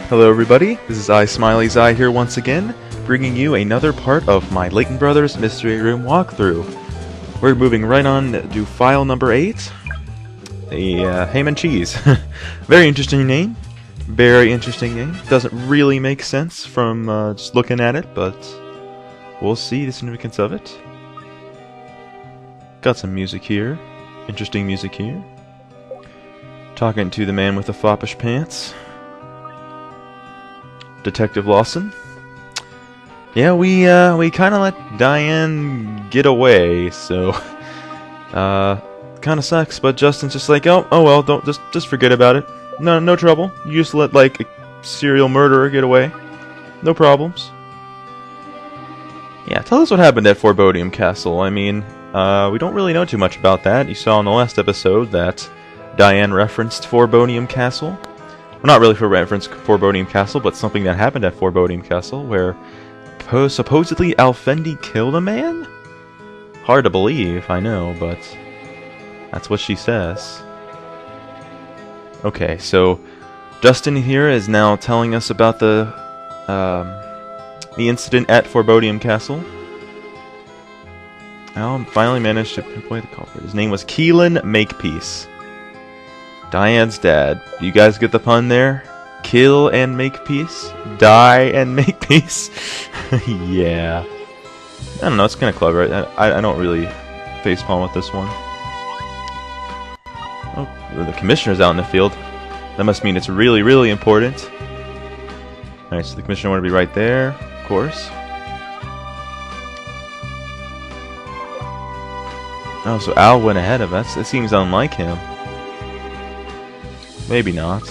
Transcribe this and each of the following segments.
Hello everybody, this is ISmileyzI here once again, bringing you another part of my Layton Brothers Mystery Room walkthrough. We're moving right on to file number 8, the ham and cheese. Very interesting name, doesn't really make sense from just looking at it, but we'll see the significance of it. Got some music here, interesting music here. Talking to the man with the foppish pants. Detective Lawson. Yeah, we kind of let Diane get away, so kind of sucks. But Justin's just like, oh well, don't just forget about it. No trouble. You just let like a serial murderer get away. No problems. Yeah, tell us what happened at Forbodium Castle. I mean, we don't really know too much about that. You saw in the last episode that Diane referenced Forbodium Castle. Well, not really for reference Forbodium Castle, but something that happened at Forbodium Castle, where supposedly Alfendi killed a man? Hard to believe, I know, but that's what she says. Okay, so Justin here is now telling us about the incident at Forbodium Castle. Al finally managed to pinpoint the culprit. His name was Keelan Makepeace. Diane's dad. You guys get the pun there? Kill and make peace? Die and make peace? Yeah. I don't know, it's kind of clever. I don't really facepalm with this one. Oh, the commissioner's out in the field. That must mean it's really, really important. Alright, so the commissioner want to be right there, of course. Oh, so Al went ahead of us. It seems unlike him. Maybe not.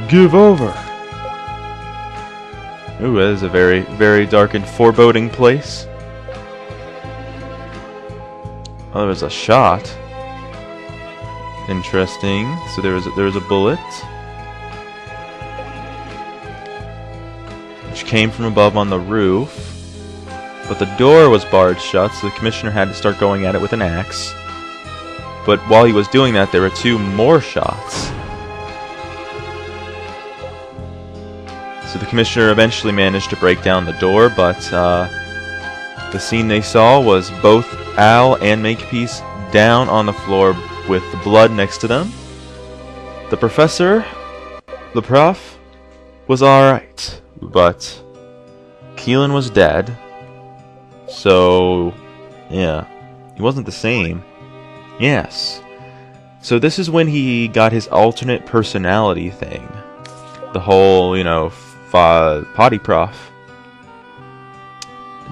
Give over! Ooh, that is a very, very dark and foreboding place. Oh, there was a shot. Interesting. So there was a bullet, which came from above on the roof, but the door was barred shut, so the commissioner had to start going at it with an axe. But while he was doing that, there were 2 more shots. So the commissioner eventually managed to break down the door, but the scene they saw was both Al and Makepeace down on the floor with blood next to them. The professor, the prof, was alright, but Keelan was dead. So, yeah, he wasn't the same. Yes. So this is when he got his alternate personality thing. The whole, you know, potty prof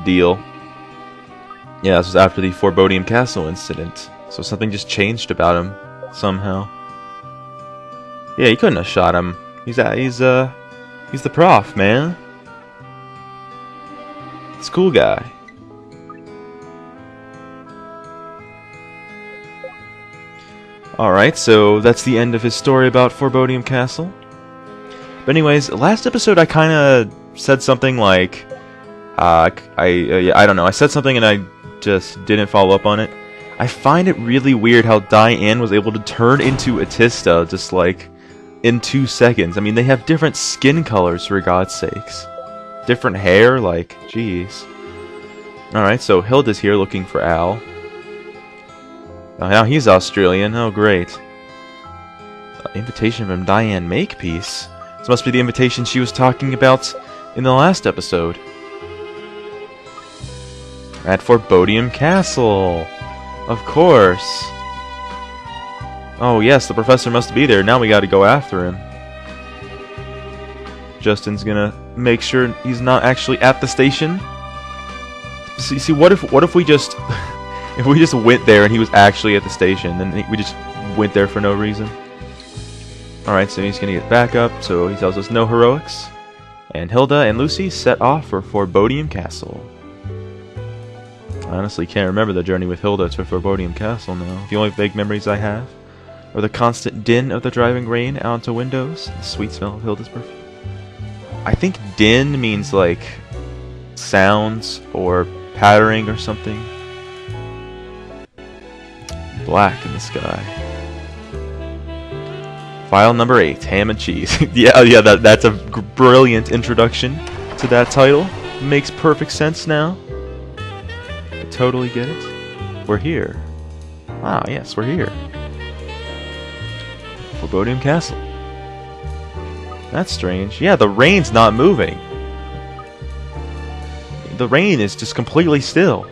deal. Yeah, this was after the Forbodium Castle incident. So something just changed about him somehow. Yeah, he couldn't have shot him. He's the prof, man. He's a cool guy. Alright, so that's the end of his story about Forbodium Castle. But anyways, last episode I kind of said something like, I don't know, I said something and I just didn't follow up on it. I find it really weird how Diane was able to turn into Atista just like in 2 seconds. I mean, they have different skin colors, for God's sakes. Different hair, like, jeez. Alright, so Hilda's here looking for Al. Oh, now he's Australian. Oh, great. Invitation from Diane Makepeace. This must be the invitation she was talking about in the last episode. At Forbodium Castle. Of course. Oh, yes, the professor must be there. Now we gotta go after him. Justin's gonna make sure he's not actually at the station. See, what if we just... If we just went there and he was actually at the station, then we just went there for no reason. Alright, so he's gonna get back up, so he tells us no heroics. And Hilda and Lucy set off for Forbodium Castle. I honestly can't remember the journey with Hilda to Forbodium Castle now. The only vague memories I have are the constant din of the driving rain onto windows, and the sweet smell of Hilda's perfume. I think din means like sounds or pattering or something. Black in the sky. File number 8, ham and cheese. yeah, that's a brilliant introduction to that title. Makes perfect sense now. I totally get it. We're here. Ah, yes, we're here. Forbodium Castle. That's strange. Yeah, the rain's not moving. The rain is just completely still.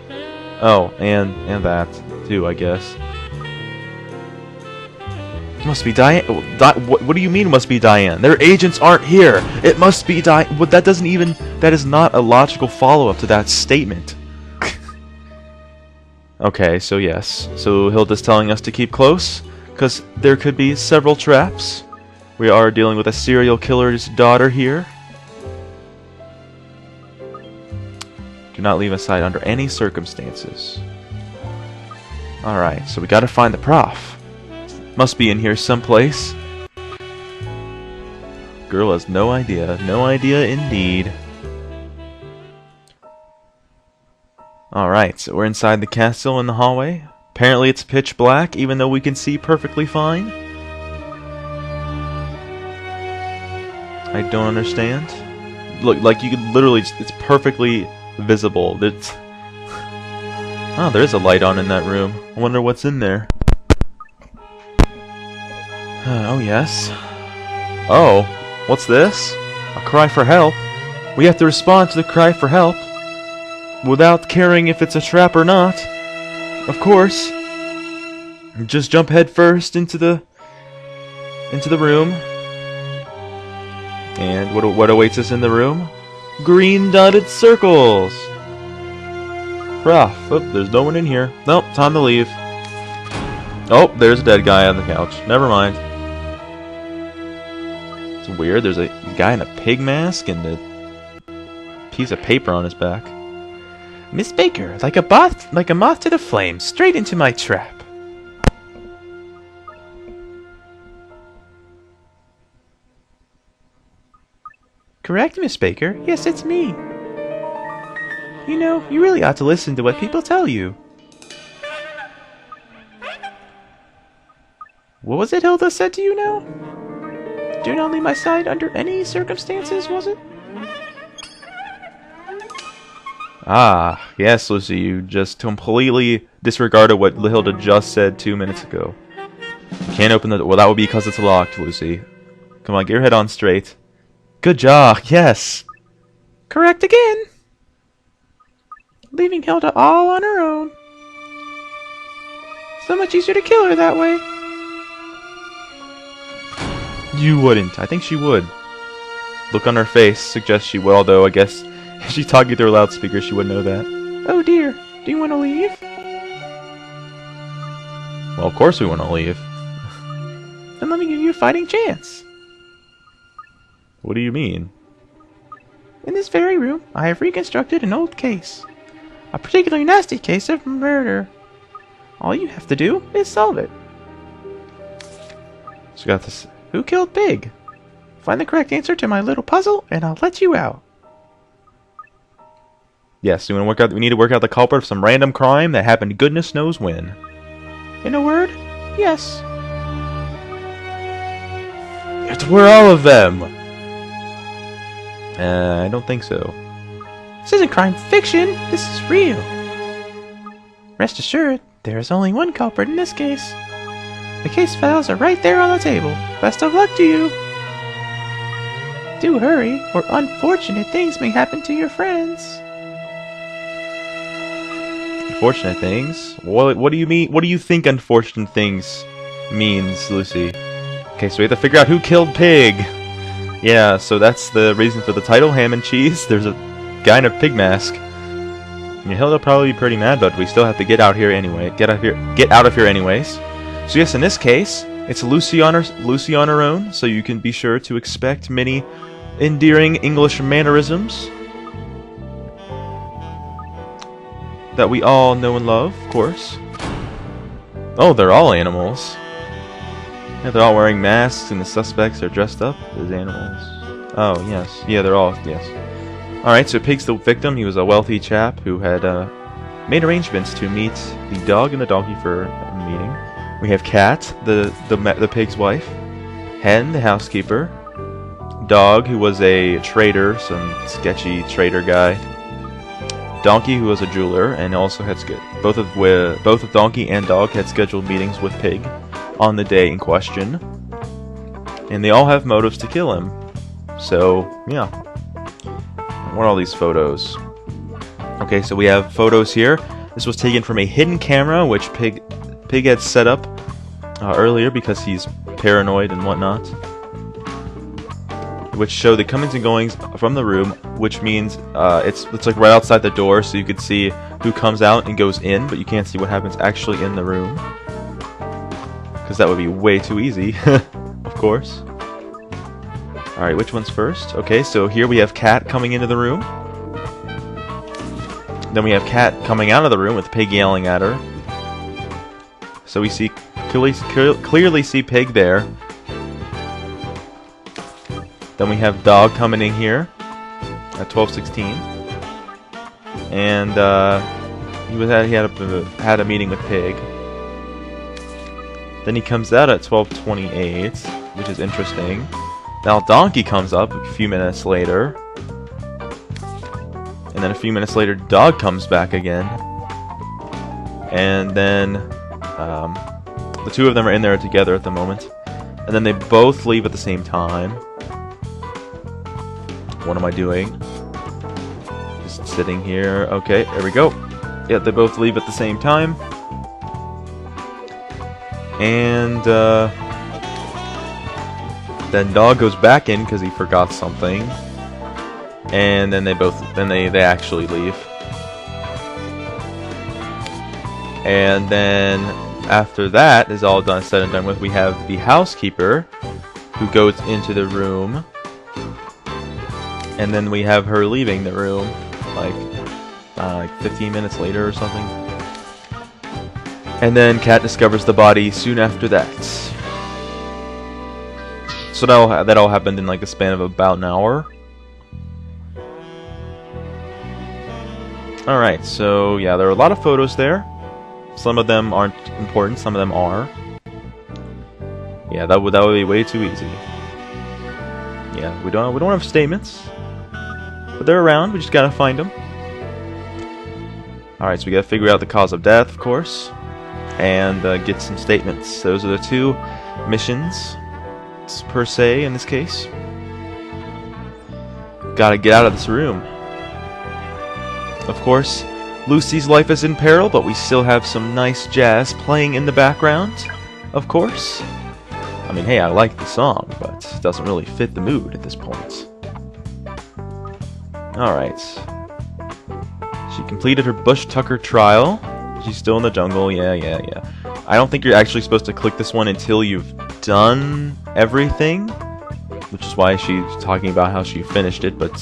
Oh, and that too, I guess. Must be Diane. What do you mean must be Diane? Their agents aren't here. It must be Diane. But that doesn't even. That is not a logical follow-up to that statement. Okay, so yes. So Hilda's telling us to keep close, because there could be several traps. We are dealing with a serial killer's daughter here. Do not leave a side under any circumstances. Alright, so we gotta find the prof. Must be in here someplace. Girl has no idea. No idea indeed. Alright, so we're inside the castle in the hallway. Apparently it's pitch black, even though we can see perfectly fine. I don't understand. Look, like you could literally, it's perfectly visible. It's... Oh, there is a light on in that room. I wonder what's in there. Oh, yes. Oh, what's this? A cry for help. We have to respond to the cry for help without caring if it's a trap or not. Of course. Just jump head first into the room. And what awaits us in the room? Green dotted circles. Prof. Oh, there's no one in here. Nope, time to leave. Oh, there's a dead guy on the couch. Never mind. It's weird. There's a guy in a pig mask and a piece of paper on his back. Miss Baker, like a moth to the flame, straight into my trap. Correct, Miss Baker. Yes, it's me. You know, you really ought to listen to what people tell you. What was it Hilda said to you now? Do not leave my side under any circumstances, was it? Ah, yes, Lucy, you just completely disregarded what Hilda just said 2 minutes ago. You can't open the door. Well, that would be because it's locked, Lucy. Come on, get your head on straight. Good job, yes. Correct again. Leaving Hilda all on her own. So much easier to kill her that way. You wouldn't. I think she would. Look on her face suggests she will, although I guess if she's talking through a loudspeaker, she would know that. Oh dear. Do you want to leave? Well, of course we want to leave. Then let me give you a fighting chance. What do you mean? In this very room, I have reconstructed an old case. A particularly nasty case of murder. All you have to do is solve it. So got this. Who killed Pig? Find the correct answer to my little puzzle, and I'll let you out. Yes, we need to work out the culprit of some random crime that happened goodness knows when. In a word, yes. It's we're all of them. I don't think so. This isn't crime fiction. This is real. Rest assured, there is only one culprit in this case. The case files are right there on the table. Best of luck to you. Do hurry, or unfortunate things may happen to your friends. Unfortunate things? What do you mean? What do you think unfortunate things means, Lucy? Okay, so we have to figure out who killed Pig. Yeah, so that's the reason for the title, ham and cheese. There's a guy in a pig mask. I mean, Hilda probably be pretty mad, but we still have to get out here anyway. Get out of here anyways. So yes, in this case, it's Lucy on her own, so you can be sure to expect many endearing English mannerisms that we all know and love, of course. Oh, they're all animals. Yeah, they're all wearing masks, and the suspects are dressed up as animals. Oh, yes. Yeah, they're all, yes. Alright, so Pig's the victim. He was a wealthy chap who had made arrangements to meet the dog and the donkey for a meeting. We have Cat, the pig's wife. Hen, the housekeeper. Dog, who was a trader, some sketchy trader guy. Donkey, who was a jeweler, and also had both of Donkey and Dog had scheduled meetings with Pig on the day in question, and they all have motives to kill him. So yeah, what are all these photos? Okay, so we have photos here. This was taken from a hidden camera which Pig had set up earlier because he's paranoid and whatnot, which show the comings and goings from the room, which means it's like right outside the door, so you could see who comes out and goes in, but you can't see what happens actually in the room, because that would be way too easy, of course. Alright, which one's first? Okay, so here we have Cat coming into the room. Then we have Cat coming out of the room with Pig yelling at her. So we see clearly see Pig there. Then we have Dog coming in here at 12:16, and he had a meeting with Pig. Then he comes out at 12:28, which is interesting. Now Donkey comes up a few minutes later, and then a few minutes later Dog comes back again, and then the two of them are in there together at the moment, and then they both leave at the same time. What am I doing? Just sitting here. Okay, there we go. Yeah, they both leave at the same time. And then Dog goes back in because he forgot something. And then they actually leave. And then after that is all said and done with, we have the housekeeper who goes into the room. And then we have her leaving the room, like 15 minutes later or something. And then Cat discovers the body soon after that. So that all happened in like a span of about an hour. Alright, so yeah, there are a lot of photos there. Some of them aren't important, some of them are. Yeah, that would be way too easy. Yeah, we don't have statements. But they're around, we just gotta find them. Alright, so we gotta figure out the cause of death, of course, and get some statements. Those are the two missions, per se, in this case. Gotta get out of this room. Of course, Lucy's life is in peril, but we still have some nice jazz playing in the background, of course. I mean, hey, I like the song, but it doesn't really fit the mood at this point. Alright. She completed her Bush Tucker trial. She's still in the jungle. Yeah. I don't think you're actually supposed to click this one until you've done everything, which is why she's talking about how she finished it, but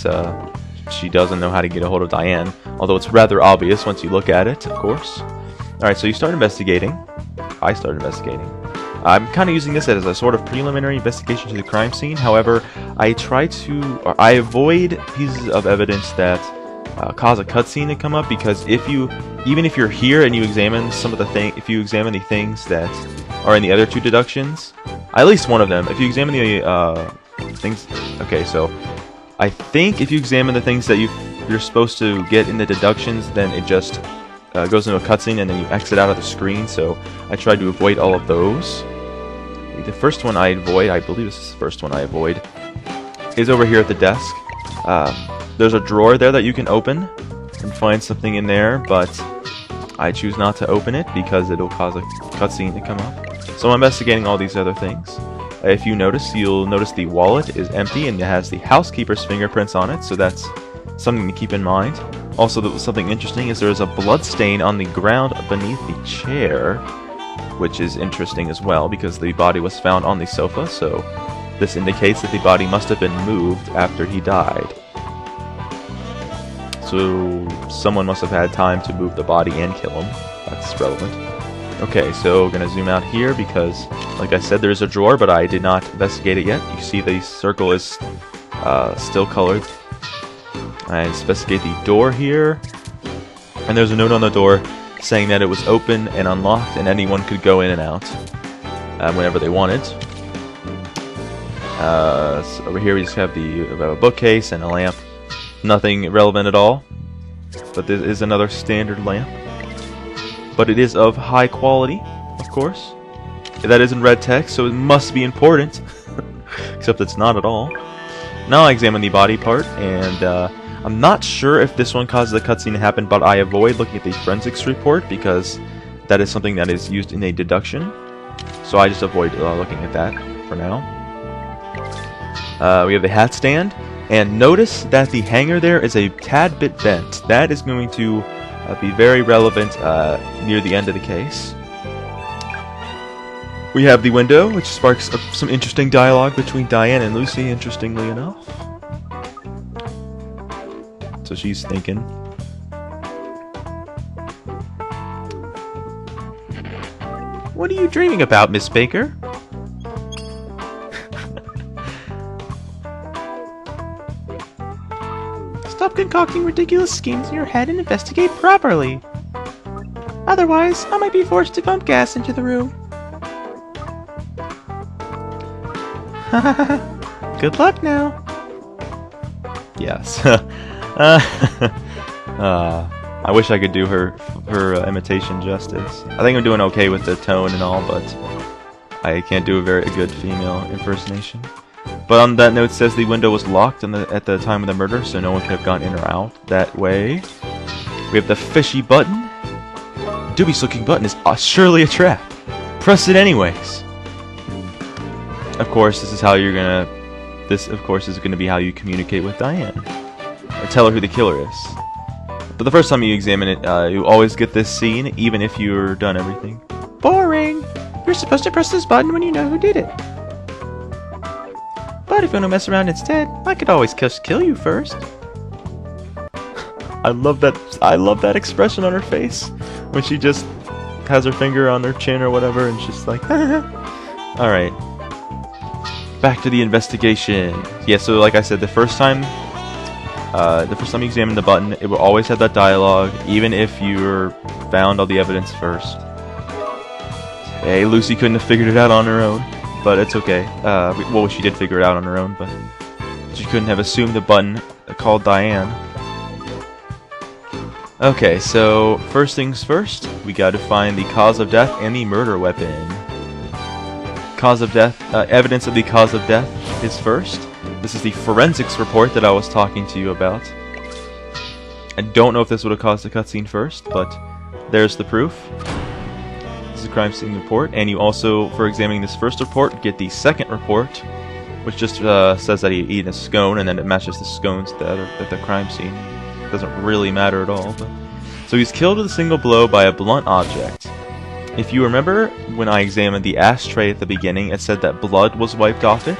she doesn't know how to get a hold of Diane, although it's rather obvious once you look at it, of course. Alright, so you start investigating. I start investigating. I'm kind of using this as a sort of preliminary investigation to the crime scene. However, I avoid pieces of evidence that cause a cutscene to come up, because even if you're here and you examine if you examine the things that are in the other two deductions, at least one of them, if you examine the things, okay, so I think if you examine the things that you're supposed to get in the deductions, then it just goes into a cutscene and then you exit out of the screen. So I tried to avoid all of those. The first one I avoid, I believe this is the first one I avoid, is over here at the desk. There's a drawer there that you can open and find something in there, but I choose not to open it because it'll cause a cutscene to come up. So I'm investigating all these other things. If you notice, you'll notice the wallet is empty and it has the housekeeper's fingerprints on it, so that's something to keep in mind. Also, something interesting is there is a blood stain on the ground beneath the chair, which is interesting as well because the body was found on the sofa, so this indicates that the body must have been moved after he died. So someone must have had time to move the body and kill him. That's relevant. Okay, so we're going to zoom out here because, like I said, there's a drawer, but I did not investigate it yet. You see the circle is still colored. I investigate the door here, and there's a note on the door saying that it was open and unlocked and anyone could go in and out whenever they wanted. So over here we just have a bookcase and a lamp. Nothing relevant at all. But this is another standard lamp. But it is of high quality, of course. That is in red text, so it must be important. Except it's not at all. Now I examine the body part, and I'm not sure if this one causes the cutscene to happen, but I avoid looking at the forensics report because that is something that is used in a deduction. So I just avoid looking at that for now. We have the hat stand, and notice that the hanger there is a tad bit bent. That is going to be very relevant near the end of the case. We have the window, which sparks some interesting dialogue between Diane and Lucy, interestingly enough. So she's thinking. What are you dreaming about, Miss Baker? Stop concocting ridiculous schemes in your head and investigate properly. Otherwise, I might be forced to pump gas into the room. Good luck now. Yes. I wish I could do her imitation justice. I think I'm doing okay with the tone and all, but I can't do a very good female impersonation. But on that note, it says the window was locked at the time of the murder, so no one could have gone in or out that way. We have the fishy button. Dubious looking button is surely a trap. Press it anyways. Of course, this is how you're gonna. This, of course, is gonna be how you communicate with Diane, or tell her who the killer is. But the first time you examine it, you always get this scene, even if you're done everything. Boring. You're supposed to press this button when you know who did it. But if you want to mess around instead, I could always just kill you first. I love that expression on her face when she just has her finger on her chin or whatever, and she's like, all right. Back to the investigation. Yeah, so like I said, the first time you examine the button, it will always have that dialogue, even if you're found all the evidence first. Hey, Lucy couldn't have figured it out on her own, but it's okay. Well, she did figure it out on her own, but she couldn't have assumed the button called Diane. Okay, so first things first, we got to find the cause of death and the murder weapon. Cause of death, evidence of the cause of death is first. This is the forensics report that I was talking to you about. I don't know if this would have caused the cutscene first, but there's the proof. This is a crime scene report, and you also, for examining this first report, get the second report, which just says that he ate a scone, and then it matches the scones that are at the crime scene. It doesn't really matter at all. But. So he's killed with a single blow by a blunt object. If you remember, when I examined the ashtray at the beginning, it said that blood was wiped off it.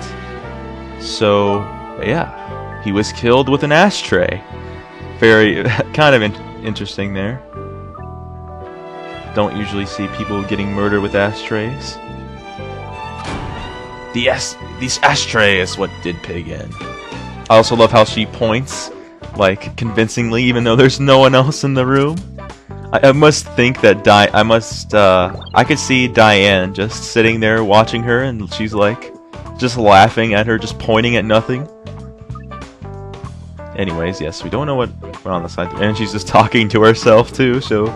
So, yeah, he was killed with an ashtray. Very, kind of interesting there. Don't usually see people getting murdered with ashtrays. This ashtray is what did Pig in. I also love how she points, like, convincingly, even though there's no one else in the room. I must think that I could see Diane just sitting there watching her, and she's like, just laughing at her, just pointing at nothing. Anyways, yes, we don't know what went on the side, and she's just talking to herself too, so,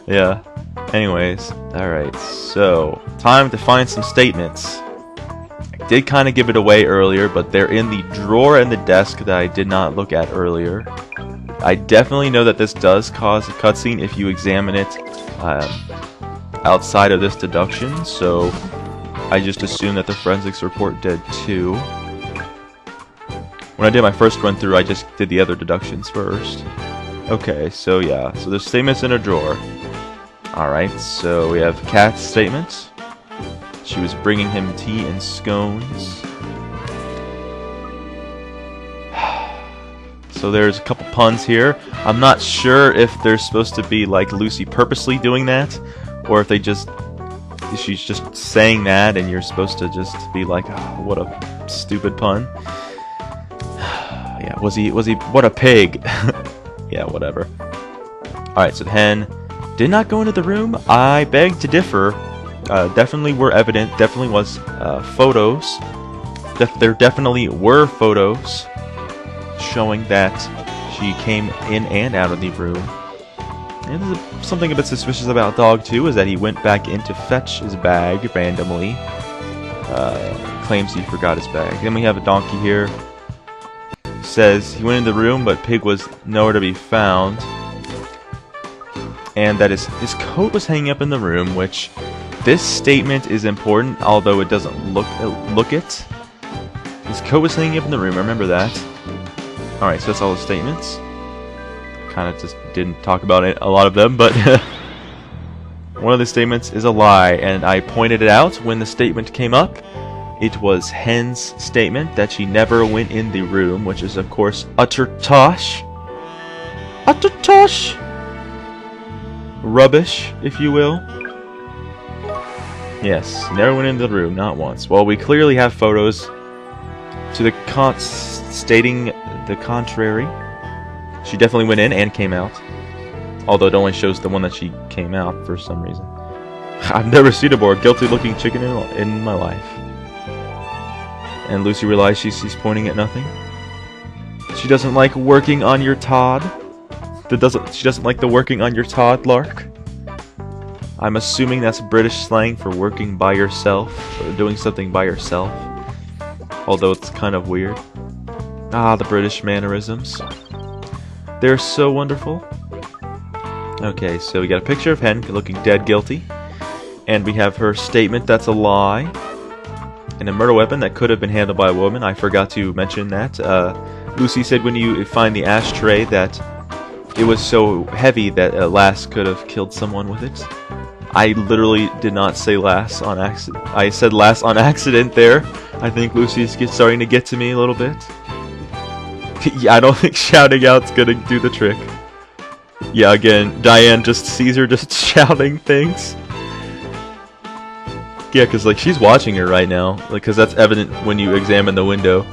yeah. Anyways, alright, so, time to find some statements. I did kind of give it away earlier, but they're in the drawer in the desk that I did not look at earlier. I definitely know that this does cause a cutscene if you examine it outside of this deduction, so I just assume that the forensics report did too. When I did my first run through, I just did the other deductions first. Okay, so yeah, so there's statements in a drawer. Alright, so we have Kat's statement. She was bringing him tea and scones. So there's a couple puns here. I'm not sure if they're supposed to be like Lucy purposely doing that, or if she's just saying that and you're supposed to just be like, oh, what a stupid pun. Yeah, was he, what a pig. Yeah, whatever. Alright, so the hen did not go into the room. I beg to differ. Definitely were evident, definitely was photos there definitely were photos showing that she came in and out of the room. And there's something a bit suspicious about Dog too is that he went back in to fetch his bag randomly. Claims he forgot his bag. Then we have a donkey here. Says he went in the room, but Pig was nowhere to be found. And that his coat was hanging up in the room, which this statement is important, although it doesn't look it. His coat was hanging up in the room, remember that. Alright, so that's all the statements. Kind of just didn't talk about it, a lot of them, but one of the statements is a lie, and I pointed it out when the statement came up. It was Hen's statement that she never went in the room, which is of course utter tosh. Utter tosh! Rubbish, if you will. Yes, never went into the room, not once. Well, we clearly have photos to the stating the contrary. She definitely went in and came out. Although it only shows the one that she came out for some reason. I've never seen a more guilty-looking chicken in my life. And Lucy realized she's pointing at nothing. She doesn't like working on your Todd. She doesn't like the working on your Todd lark. I'm assuming that's British slang for working by yourself, or doing something by yourself. Although it's kind of weird. Ah, the British mannerisms. They're so wonderful. Okay, so we got a picture of Hen looking dead guilty. And we have her statement that's a lie. And a murder weapon that could have been handled by a woman. I forgot to mention that. Lucy said when you find the ashtray that it was so heavy that a lass could have killed someone with it. I literally did not say lass on accident. I said lass on accident there. I think Lucy's starting to get to me a little bit. Yeah, I don't think shouting out's gonna do the trick. Yeah, again, Diane just sees her just shouting things. Yeah, because like she's watching her right now, like because that's evident when you examine the window.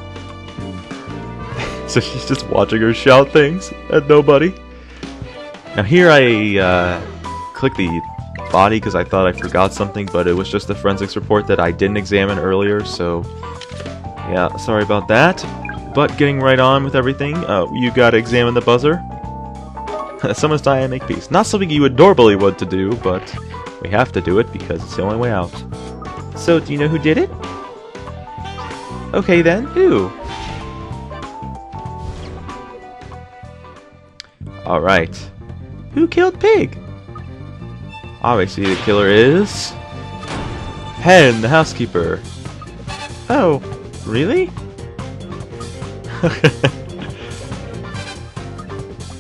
So she's just watching her shout things at nobody. Now here I clicked the body because I thought I forgot something, but it was just the forensics report that I didn't examine earlier. So yeah, sorry about that. But getting right on with everything, you gotta examine the buzzer. Someone's dying and make peace. Not something you would normally want to do, but we have to do it because it's the only way out. So, do you know who did it? Okay then, who? Alright. Who killed Pig? Obviously the killer is... Hen, the housekeeper. Oh, really?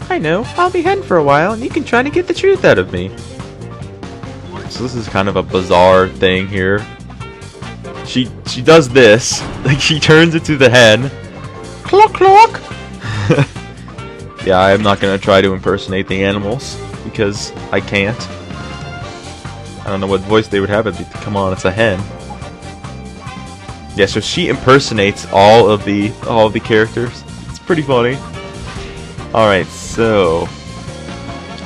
I know, I'll be Hen for a while and you can try to get the truth out of me. So this is kind of a bizarre thing here. She does this, like she turns into the hen. Cluck cluck! Yeah, I'm not gonna try to impersonate the animals, because I can't. I don't know what voice they would have it be. Come on, it's a hen. Yeah, so she impersonates all of the characters. It's pretty funny. Alright, so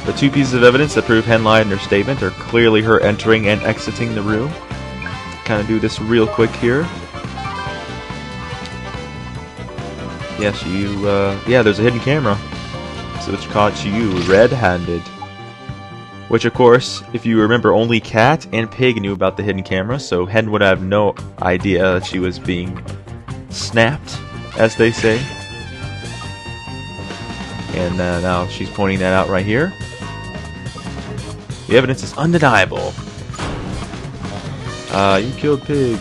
the two pieces of evidence that prove Hen lied in her statement are clearly her entering and exiting the room. Kind of do this real quick here. Yes, yeah, there's a hidden camera. So it's caught you red-handed. Which, of course, if you remember, only Cat and Pig knew about the hidden camera, so Hen would have no idea that she was being snapped, as they say. And now she's pointing that out right here. The evidence is undeniable. You killed Pig.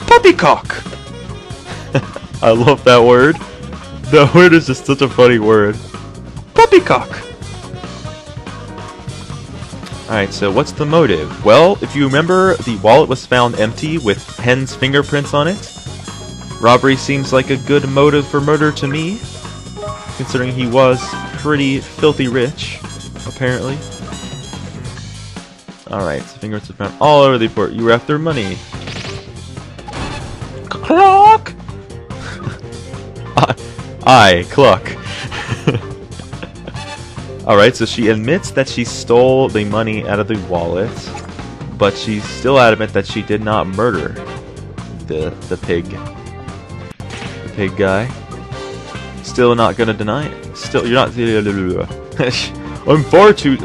Poppycock! I love that word. That word is just such a funny word. Poppycock! Alright, so what's the motive? Well, if you remember, the wallet was found empty with Hen's fingerprints on it. Robbery seems like a good motive for murder to me, considering he was pretty filthy rich, apparently. Alright, so fingerprints are found all over the report. You were after money. Clock! I cluck. Alright, so she admits that she stole the money out of the wallet, but she's still adamant that she did not murder the pig. pig guy. Still not gonna deny it. Still, you're not. I'm far too.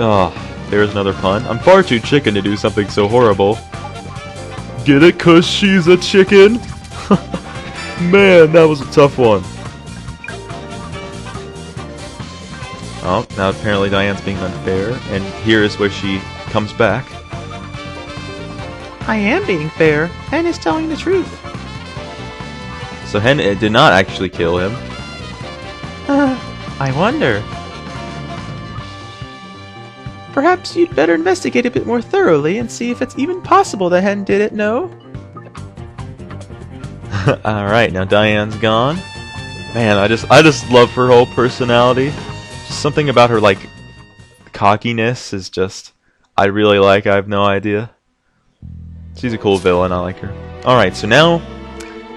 There's another pun. I'm far too chicken to do something so horrible. Get it? 'Cause she's a chicken? Man, that was a tough one. Oh, now apparently Diane's being unfair, and here is where she comes back. I am being fair. Hen is telling the truth. So Hen did not actually kill him. I wonder. Perhaps you'd better investigate a bit more thoroughly and see if it's even possible that Hen did it, no? Alright, now Diane's gone. Man, I just love her whole personality. Just something about her, like, cockiness is just... I really like, I have no idea. She's a cool villain, I like her. Alright, so now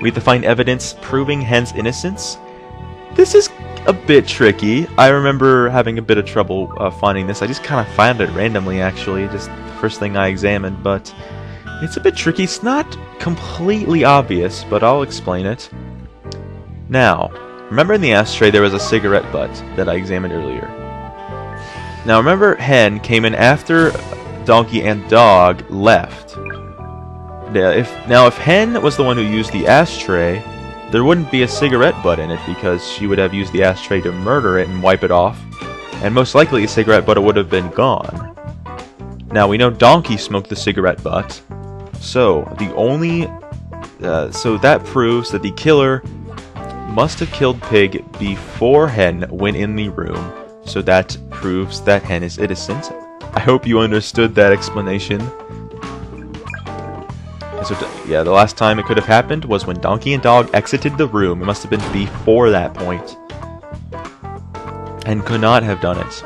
we have to find evidence proving Hen's innocence. This is a bit tricky. I remember having a bit of trouble finding this. I just kind of found it randomly, actually. Just the first thing I examined, but it's a bit tricky. It's not completely obvious, but I'll explain it. Now, remember in the ashtray there was a cigarette butt that I examined earlier. Now remember Hen came in after Donkey and Dog left. Now if Hen was the one who used the ashtray, there wouldn't be a cigarette butt in it because she would have used the ashtray to murder it and wipe it off, and most likely the cigarette butt would have been gone. Now we know Donkey smoked the cigarette butt, so so that proves that the killer must have killed Pig before Hen went in the room, so that proves that Hen is innocent. I hope you understood that explanation. So, yeah, the last time it could have happened was when Donkey and Dog exited the room. It must have been before that point. And could not have done it.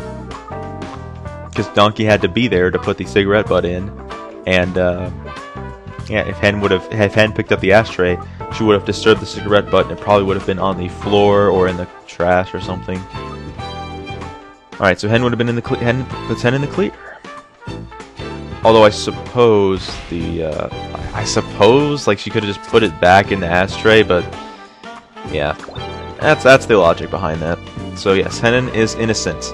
Because Donkey had to be there to put the cigarette butt in. And, yeah, if Hen picked up the ashtray, she would have disturbed the cigarette butt and it probably would have been on the floor or in the trash or something. Alright, so Hen would have been in the Hen puts Hen in the clear. Although I suppose like she could have just put it back in the ashtray, but yeah, that's the logic behind that. So yes, Hen is innocent.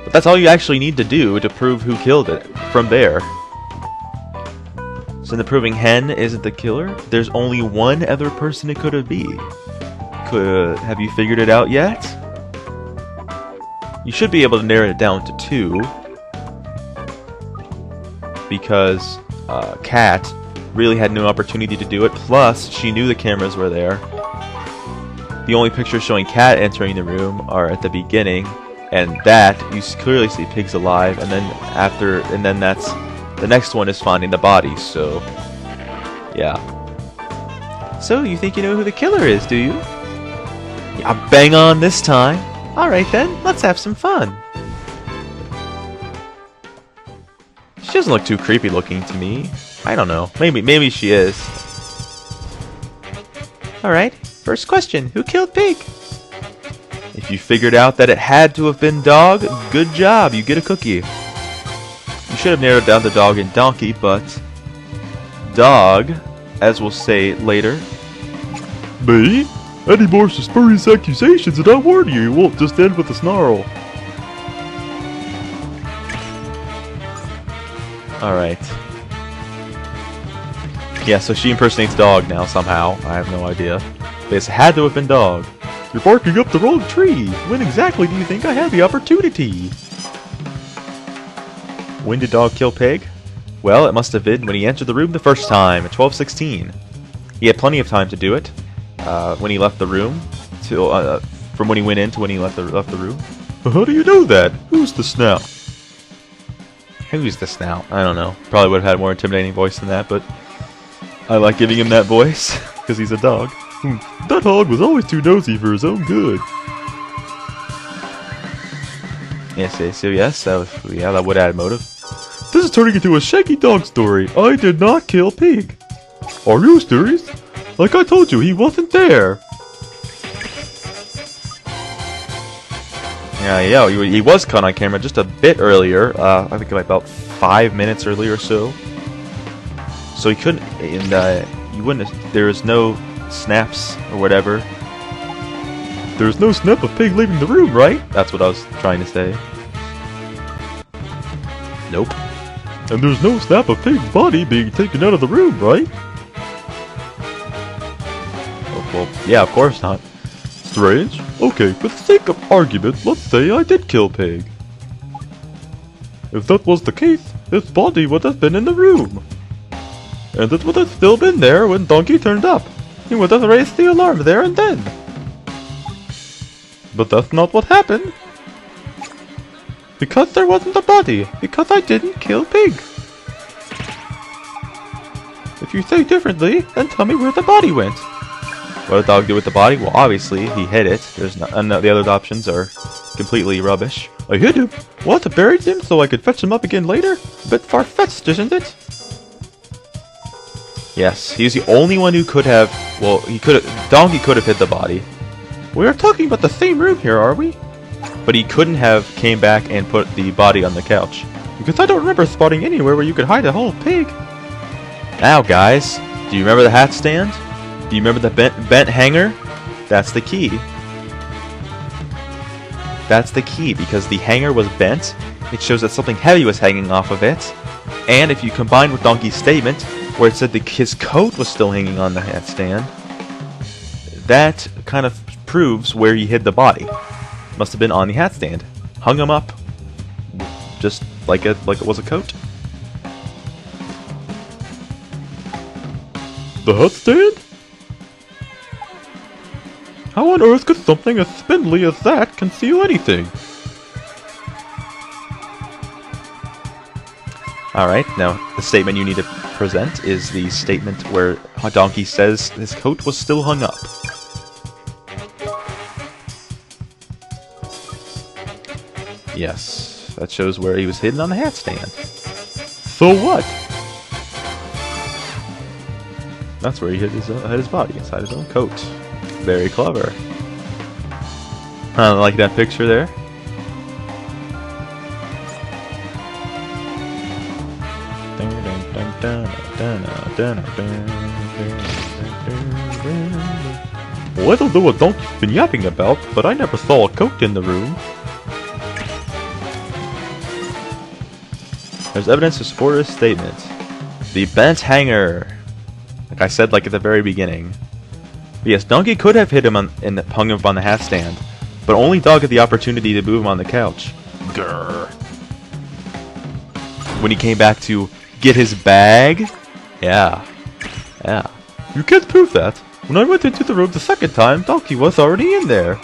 But that's all you actually need to do to prove who killed it. From there, so in the proving Hen isn't the killer, there's only one other person it could have been. Have you figured it out yet? You should be able to narrow it down to two. Because Kat really had no opportunity to do it, plus she knew the cameras were there. The only pictures showing Kat entering the room are at the beginning, and that you clearly see Pig's alive, and then that's the next one is finding the body. So yeah. So you think you know who the killer is, do you? Yeah, bang on this time. All right then, let's have some fun. She doesn't look too creepy looking to me. I don't know. Maybe she is. Alright, first question. Who killed Pig? If you figured out that it had to have been Dog, good job. You get a cookie. You should have narrowed down the Dog and Donkey, but Dog, as we'll say later. Me? Any more spurious accusations and I warn you, it won't just end with a snarl. Alright. Yeah, so she impersonates Dog now somehow. I have no idea. This had to have been Dog. You're barking up the wrong tree! When exactly do you think I had the opportunity? When did Dog kill Pig? Well, it must have been when he entered the room the first time, at 12:16. He had plenty of time to do it. When he left the room, from when he went in to when he left the room. How do you know that? Who's the snout? Who's the snout? I don't know. Probably would have had a more intimidating voice than that, but I like giving him that voice because he's a dog. That dog was always too nosy for his own good. Yes, so yes, that would add motive. This is turning into a shaky dog story. I did not kill Pig. Are you serious? Like I told you, he wasn't there. Yeah, he was caught on camera just a bit earlier. I think about 5 minutes earlier or so. So he couldn't, and you wouldn't. There was no snaps or whatever. There's no snap of pig leaving the room, right? That's what I was trying to say. Nope. And there's no snap of pig's body being taken out of the room, right? Oh, well, yeah, of course not. Strange. Okay, for the sake of argument, let's say I did kill Pig. If that was the case, his body would have been in the room. And it would have still been there when Donkey turned up. He would have raised the alarm there and then. But that's not what happened. Because there wasn't a body. Because I didn't kill Pig. If you say differently, then tell me where the body went. What did the dog do with the body? Well, obviously, he hid it. There's not, and the other options are completely rubbish. I hid him? What? I buried him so I could fetch him up again later? A bit far-fetched, isn't it? Yes, he was the only one who could have... Well, he could have... Donkey could have hid the body. We are talking about the same room here, are we? But he couldn't have came back and put the body on the couch. Because I don't remember spotting anywhere where you could hide a whole pig. Now, guys, do you remember the hat stand? Do you remember the bent hanger? That's the key. That's the key, because the hanger was bent. It shows that something heavy was hanging off of it. And if you combine with Donkey's statement, where it said that his coat was still hanging on the hat stand, that kind of proves where he hid the body. Must have been on the hat stand. Hung him up, just like it was a coat. The hat stand? How on earth could something as spindly as that conceal anything? Alright, now the statement you need to present is the statement where Donkey says his coat was still hung up. Yes, that shows where he was hidden on the hat stand. So what? That's where he hid his body, inside his own coat. Very clever. I like that picture there. Well, I don't know what Donkey's been yapping about, but I never saw a coat in the room. There's evidence to support his statement. The bent hanger. Like I said, like at the very beginning. But yes, Donkey could have hit him and hung him up on the hat stand, but only Dog had the opportunity to move him on the couch. Grr. When he came back to get his bag? Yeah. Yeah. You can't prove that. When I went into the room the second time, Donkey was already in there.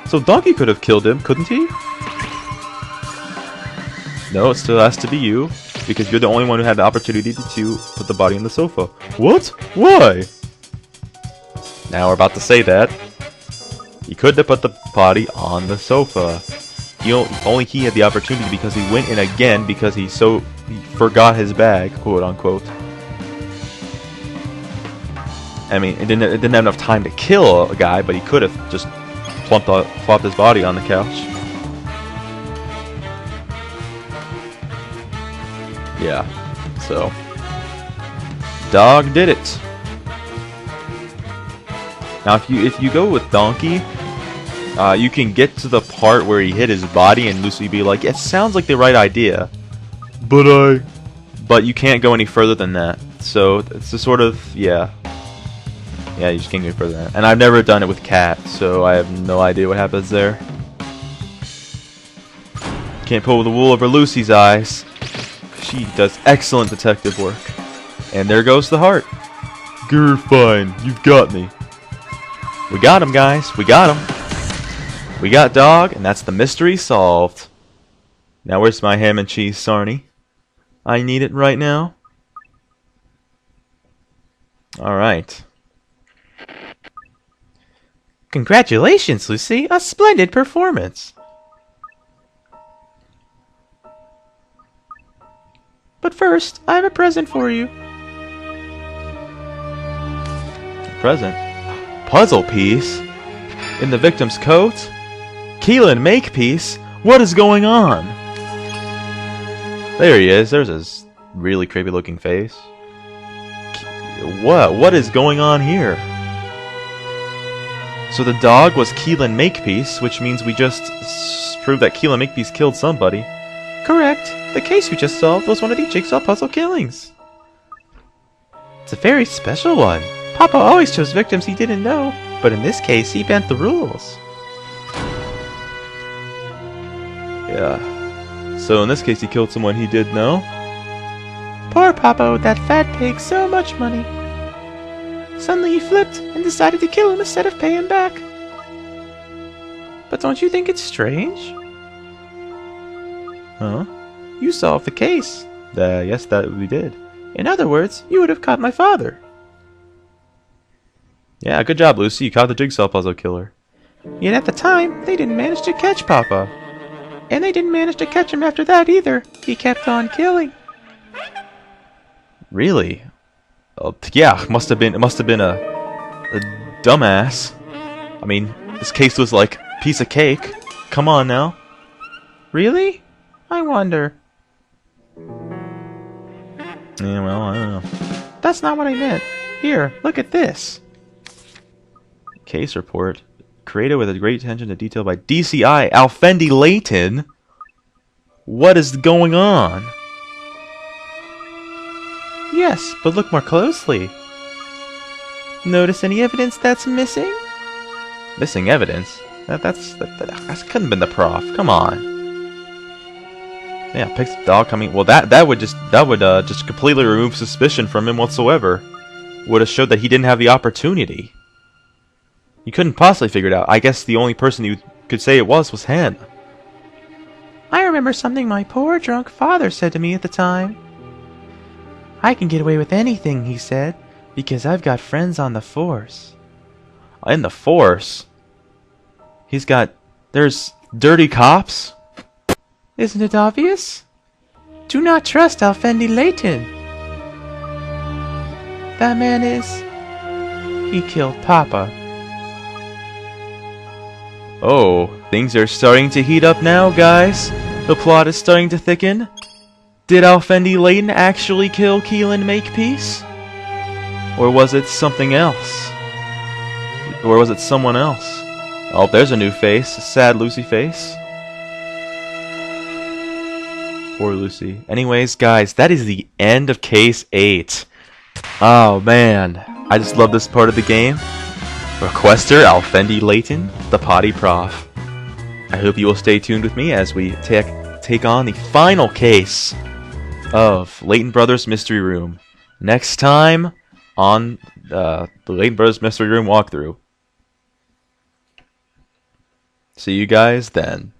So Donkey could have killed him, couldn't he? No, it still has to be you, because you're the only one who had the opportunity to put the body on the sofa. What? Why? Now we're about to say that. He couldn't have put the body on the sofa. Only he had the opportunity because he went in again because he forgot his bag, quote unquote. I mean, it didn't have enough time to kill a guy, but he could have just plopped his body on the couch. Yeah, so Dog did it. Now, if you go with Donkey, you can get to the part where he hit his body and Lucy be like, "It sounds like the right idea," but you can't go any further than that. So it's a sort of yeah, you just can't go further than that. And I've never done it with Cat, so I have no idea what happens there. Can't pull the wool over Lucy's eyes. She does excellent detective work. And there goes the heart. Grr, fine. You've got me. We got him, guys. We got him. We got Dog, and that's the mystery solved. Now where's my ham and cheese sarnie? I need it right now. Alright. Congratulations, Lucy. A splendid performance. But first, I have a present for you. A present? Puzzle piece? In the victim's coat? Keelan Makepeace? What is going on? There he is. There's his really creepy looking face. What is going on here? So the dog was Keelan Makepeace, which means we just proved that Keelan Makepeace killed somebody. Correct. The case you just solved was one of the jigsaw puzzle killings. It's a very special one. Papa always chose victims he didn't know, but in this case he bent the rules. Yeah. So in this case he killed someone he did know. Poor Papa owed that fat pig so much money. Suddenly he flipped and decided to kill him instead of pay him back. But don't you think it's strange? Huh? You solved the case. Yes, that we did. In other words, you would have caught my father. Yeah, good job, Lucy. You caught the jigsaw puzzle killer. Yet at the time, they didn't manage to catch Papa. And they didn't manage to catch him after that either. He kept on killing. Really? Yeah, it must have been a dumbass. I mean, this case was like a piece of cake. Come on now. Really? I wonder. Yeah, well, I don't know. That's not what I meant. Here, look at this. Case report. Created with a great attention to detail by DCI Alfendi Layton. What is going on? Yes, but look more closely. Notice any evidence that's missing? Missing evidence? That couldn't have been the prof. Come on. Yeah, picks the dog coming. Well, that would just completely remove suspicion from him whatsoever. Would have showed that he didn't have the opportunity. You couldn't possibly figure it out. I guess the only person you could say it was Hannah. I remember something my poor drunk father said to me at the time. I can get away with anything, he said, because I've got friends on the force. In the force? There's dirty cops? Isn't it obvious? Do not trust Alfendi Layton. That man he killed Papa. Oh, things are starting to heat up now, guys. The plot is starting to thicken. Did Alfendi Layton actually kill Keelan Makepeace? Or was it something else? Or was it someone else? Oh, there's a new face. A sad Lucy face. Poor Lucy. Anyways, guys, that is the end of Case 8. Oh, man. I just love this part of the game. Requester Alfendi Layton, the potty prof. I hope you will stay tuned with me as we take on the final case of Layton Brothers Mystery Room. Next time on the Layton Brothers Mystery Room walkthrough. See you guys then.